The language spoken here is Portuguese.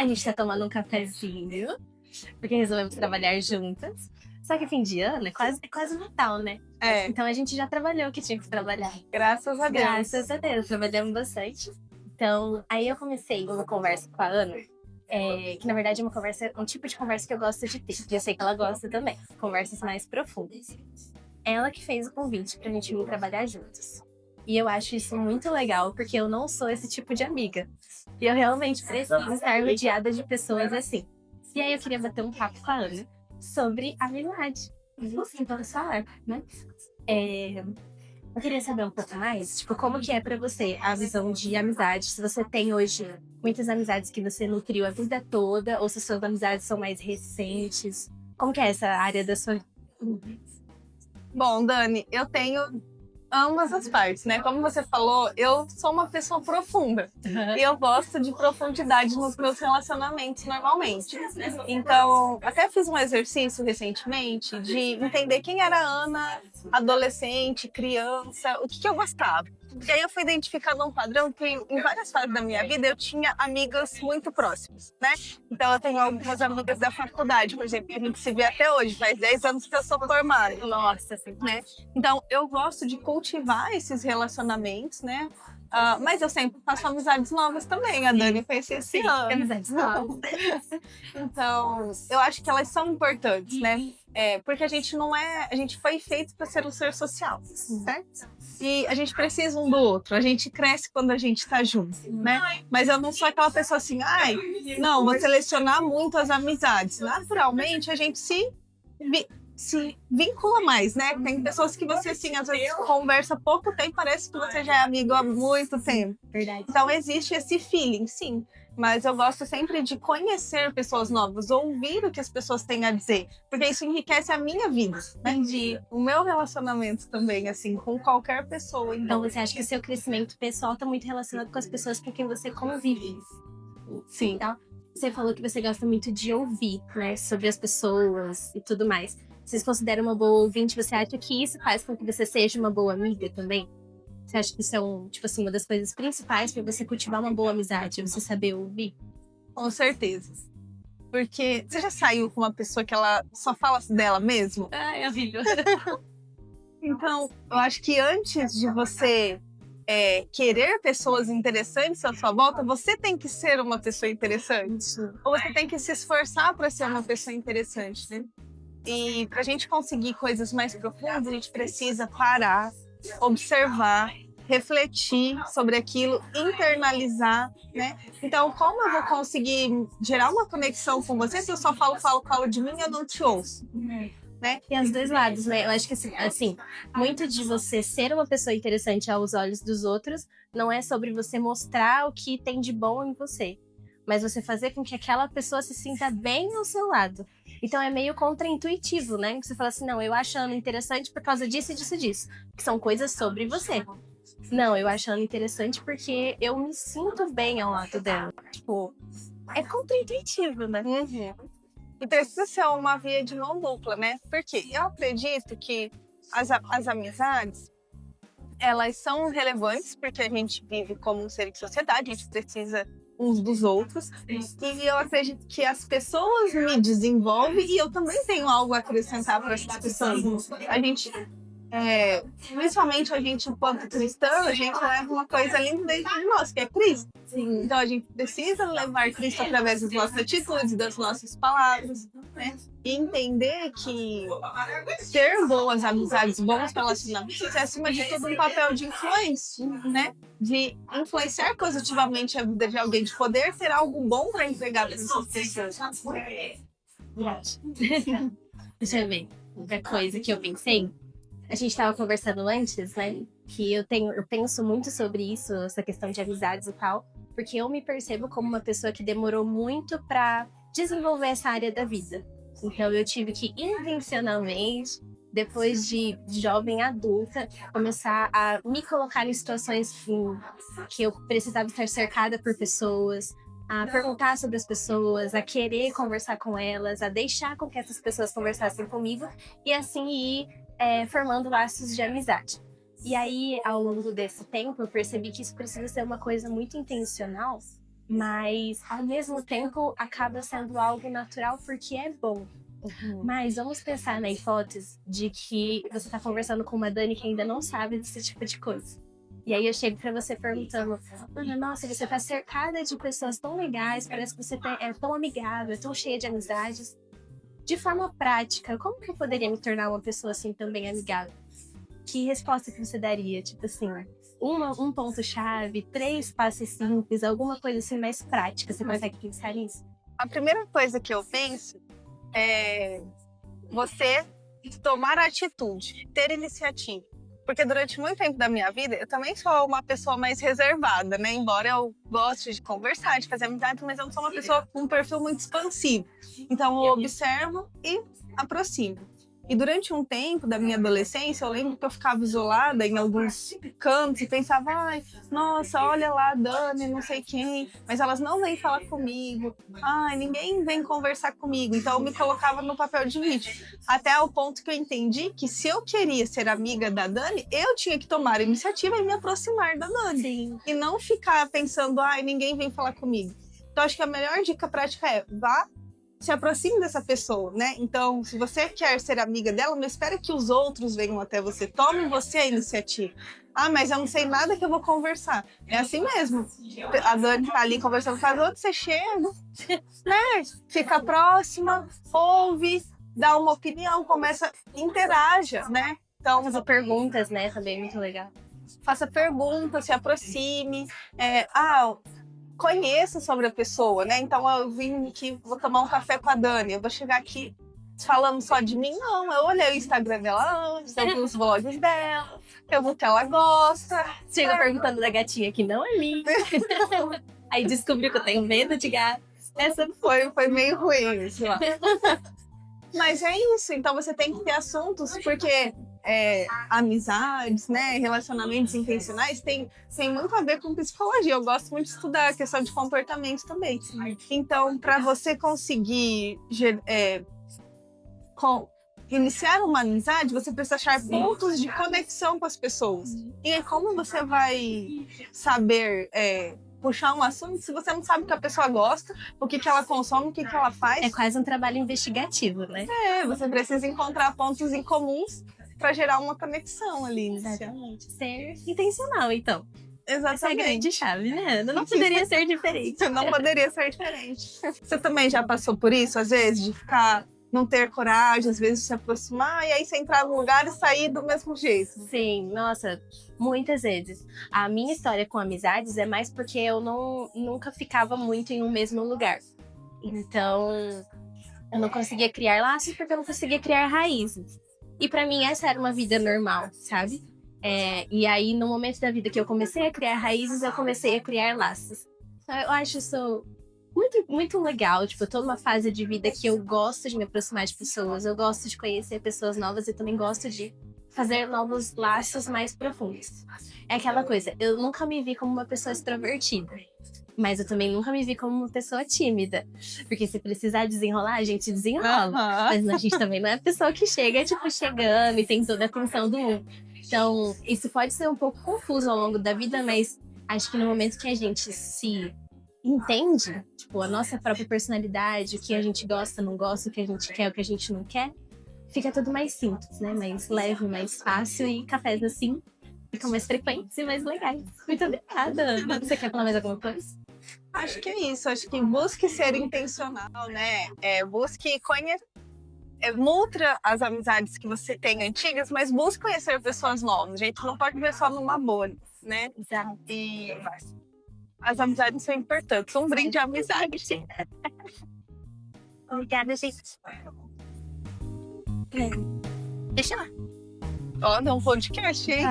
A gente tá tomando um cafezinho, porque resolvemos trabalhar juntas. Só que fim de ano é quase Natal, né? É, Então a gente já trabalhou o que tinha que trabalhar. graças a Deus. Graças a Deus, trabalhamos bastante. Então, aí eu comecei uma conversa com a Ana, que na verdade é uma conversa, um tipo de conversa que eu gosto de ter. E eu sei que ela gosta também. Conversas mais profundas. Ela que fez o convite pra gente vir trabalhar juntos. E eu acho isso muito legal, porque eu não sou esse tipo de amiga. E eu realmente preciso estar rodeada de pessoas assim. E aí eu queria bater um papo com a Ana sobre amizade. Assim, vamos falar, né? Eu queria saber um pouco mais, tipo, como que é pra você a visão de amizade? Se você tem hoje muitas amizades que você nutriu a vida toda, ou se suas amizades são mais recentes. Como que é essa área da sua vida? Bom, Dani, eu tenho ambas as partes, né? Como você falou, eu sou uma pessoa profunda. E eu gosto de profundidade nos meus relacionamentos normalmente. Então, até fiz um exercício recentemente de entender quem era a Ana, adolescente, criança, o que eu gostava. E aí eu fui identificando um padrão que em várias fases da minha vida eu tinha amigas muito próximas, né? Então eu tenho algumas amigas da faculdade, por exemplo, que a gente se vê até hoje, faz 10 anos que eu sou formada. Nossa, assim, Né? Então, eu gosto de cultivar esses relacionamentos, né? Mas eu sempre faço amizades novas também. A Dani fez esse ano. amizades novas. Então, eu acho que elas são importantes, né? Porque a gente não é... A gente foi feito para ser um ser social, certo? E a gente precisa um do outro. A gente cresce quando a gente tá junto, né? Mas eu não sou aquela pessoa assim, ai, não, vou selecionar muito as amizades. Naturalmente, a gente se vincula mais, né? Tem pessoas que você, assim, às vezes conversa há pouco tempo, parece que você já é amigo há muito tempo. Verdade. Então, existe esse feeling, sim. Mas eu gosto sempre de conhecer pessoas novas, ouvir o que as pessoas têm a dizer, porque isso enriquece a minha vida, né? Entendi. O meu relacionamento também, assim, com qualquer pessoa. Então você acha que o seu crescimento pessoal está muito relacionado com as pessoas com quem você convive? Sim. Então, você falou que você gosta muito de ouvir, né, sobre as pessoas e tudo mais. Vocês consideram uma boa ouvinte? Você acha que isso faz com que você seja uma boa amiga também? Você acha que isso é tipo assim, uma das coisas principais para você cultivar uma boa amizade, é você saber ouvir? Com certeza. Porque você já saiu com uma pessoa que ela só fala dela mesmo? Ai, a vida. Então, eu acho que antes de você querer pessoas interessantes à sua volta, você tem que ser uma pessoa interessante. Ou você tem que se esforçar para ser uma pessoa interessante, né? E para a gente conseguir coisas mais profundas, a gente precisa parar, observar, refletir sobre aquilo, internalizar, né? Então, como eu vou conseguir gerar uma conexão com você se eu só falo de mim e eu não te ouço? Né? Tem os dois lados, né? Eu acho que assim, muito de você ser uma pessoa interessante aos olhos dos outros não é sobre você mostrar o que tem de bom em você, mas você fazer com que aquela pessoa se sinta bem ao seu lado. Então é meio contraintuitivo, né? Que você fala assim, não, eu acho a Ana interessante por causa disso e disso e disso, que são coisas sobre você. Não, eu acho a Ana interessante porque eu me sinto bem ao lado dela. Tipo, é contraintuitivo, né? Uhum. E precisa ser uma via de mão dupla, né? Porque eu acredito que as amizades, elas são relevantes porque a gente vive como um ser de sociedade, a gente precisa uns dos outros. E eu acredito que as pessoas me desenvolvem e eu também tenho algo a acrescentar para essas pessoas. A gente, principalmente a gente, enquanto cristã, a gente leva uma coisa linda dentro de nós, que é Cristo. Sim. Então a gente precisa levar Cristo através das nossas atitudes, das nossas palavras, né? E entender que ter boas amizades, bons relacionamentos é, acima de tudo, um papel de influência, né? De influenciar positivamente a vida de alguém, de poder ter algo bom para entregar para essas pessoas. Verdade. Deixa eu ver. Outra coisa que eu pensei. A gente estava conversando antes, né? Que eu penso muito sobre isso, essa questão de amizades e tal, porque eu me percebo como uma pessoa que demorou muito para desenvolver essa área da vida. Então eu tive que intencionalmente, depois de jovem adulta, começar a me colocar em situações que eu precisava estar cercada por pessoas, a perguntar sobre as pessoas, a querer conversar com elas, a deixar com que essas pessoas conversassem comigo e assim ir formando laços de amizade. E aí, ao longo desse tempo, eu percebi que isso precisa ser uma coisa muito intencional, mas ao mesmo tempo acaba sendo algo natural porque é bom. Mas vamos pensar na hipótese de que você tá conversando com uma Dani que ainda não sabe desse tipo de coisa. E aí eu chego pra você perguntando, Ana, nossa, você tá cercada de pessoas tão legais, parece que você é tão amigável, tão cheia de amizades. De forma prática, como que eu poderia me tornar uma pessoa assim também amigável? Que resposta que você daria? Tipo assim, um ponto-chave, 3 passos simples, alguma coisa assim mais prática. Você consegue pensar nisso? A primeira coisa que eu penso é você tomar atitude, ter iniciativa. Porque durante muito tempo da minha vida, eu também sou uma pessoa mais reservada, né? Embora eu goste de conversar, de fazer amizade, mas eu não sou uma pessoa com um perfil muito expansivo. Então eu observo e aproximo. E durante um tempo da minha adolescência, eu lembro que eu ficava isolada em alguns cantos e pensava, ai, nossa, olha lá a Dani, não sei quem, mas elas não vêm falar comigo, ai, ninguém vem conversar comigo. Então eu me colocava no papel de vítima. Até o ponto que eu entendi que se eu queria ser amiga da Dani, eu tinha que tomar a iniciativa e me aproximar da Dani. Sim. E não ficar pensando, ai, ninguém vem falar comigo. Então acho que a melhor dica prática é, vá, se aproxime dessa pessoa, né? Então, se você quer ser amiga dela, não espere que os outros venham até você. Tome você a iniciativa. Ah, mas eu não sei nada que eu vou conversar. É assim mesmo. A Dani tá ali conversando com as outras, você chega, né? Fica próxima, ouve, dá uma opinião, começa, interaja, né? Então, Fazer perguntas, né? Também é muito legal. faça perguntas, se aproxime. Conheça sobre a pessoa, né? Então eu vim aqui, vou tomar um café com a Dani, eu vou chegar aqui falando só de mim? Não, eu olhei o Instagram dela antes, eu vi os vlogs dela, eu vi o que ela gosta. Chega perguntando da gatinha que não é minha. Aí descobriu que eu tenho medo de gato. Essa foi meio ruim, isso lá. Mas é isso, então você tem que ter assuntos, porque amizades, né, relacionamentos intencionais tem muito a ver com psicologia. Eu gosto muito de estudar a questão de comportamento também. Então, para você conseguir iniciar uma amizade, você precisa achar pontos de conexão com as pessoas. E aí, como você vai saber puxar um assunto se você não sabe o que a pessoa gosta, o que ela consome, o que ela faz? É quase um trabalho investigativo, né? Você precisa encontrar pontos em comuns para gerar uma conexão ali, inicialmente. Ser intencional, então. Exatamente. Essa é a grande chave, né? Não poderia ser diferente. Não poderia ser diferente. Você também já passou por isso, às vezes, de não ter coragem, às vezes, de se aproximar, e aí você entrar no lugar e sair do mesmo jeito? Sim, nossa, muitas vezes. A minha história com amizades é mais porque eu nunca ficava muito em um mesmo lugar. Então, eu não conseguia criar laços porque eu não conseguia criar raízes. E pra mim essa era uma vida normal, sabe? E aí no momento da vida que eu comecei a criar raízes, eu comecei a criar laços. Então, eu acho isso muito, muito legal. Tipo, eu tô numa fase de vida que eu gosto de me aproximar de pessoas, eu gosto de conhecer pessoas novas e também gosto de fazer novos laços mais profundos. É aquela coisa, eu nunca me vi como uma pessoa extrovertida. Mas eu também nunca me vi como uma pessoa tímida. Porque se precisar desenrolar, a gente desenrola. Mas a gente também não é a pessoa que chega, tipo, chegando e tem toda a atenção do mundo. Então, isso pode ser um pouco confuso ao longo da vida, mas acho que no momento que a gente se entende, tipo, a nossa própria personalidade, o que a gente gosta, não gosta, o que a gente quer, o que a gente não quer, fica tudo mais simples, né? Mais leve, mais fácil e cafés assim ficam mais frequentes e mais legais. Muito obrigada, Ana. Você quer falar mais alguma coisa? Acho que é isso. Acho que busque ser intencional, né? Busque conhecer. Nutra as amizades que você tem antigas, mas busque conhecer pessoas novas. A gente não pode ver só numa bolha, né? Exato. E as amizades são importantes. Um brinde à amizade. Obrigada, gente. Deixa lá. Ó, não, um podcast, hein?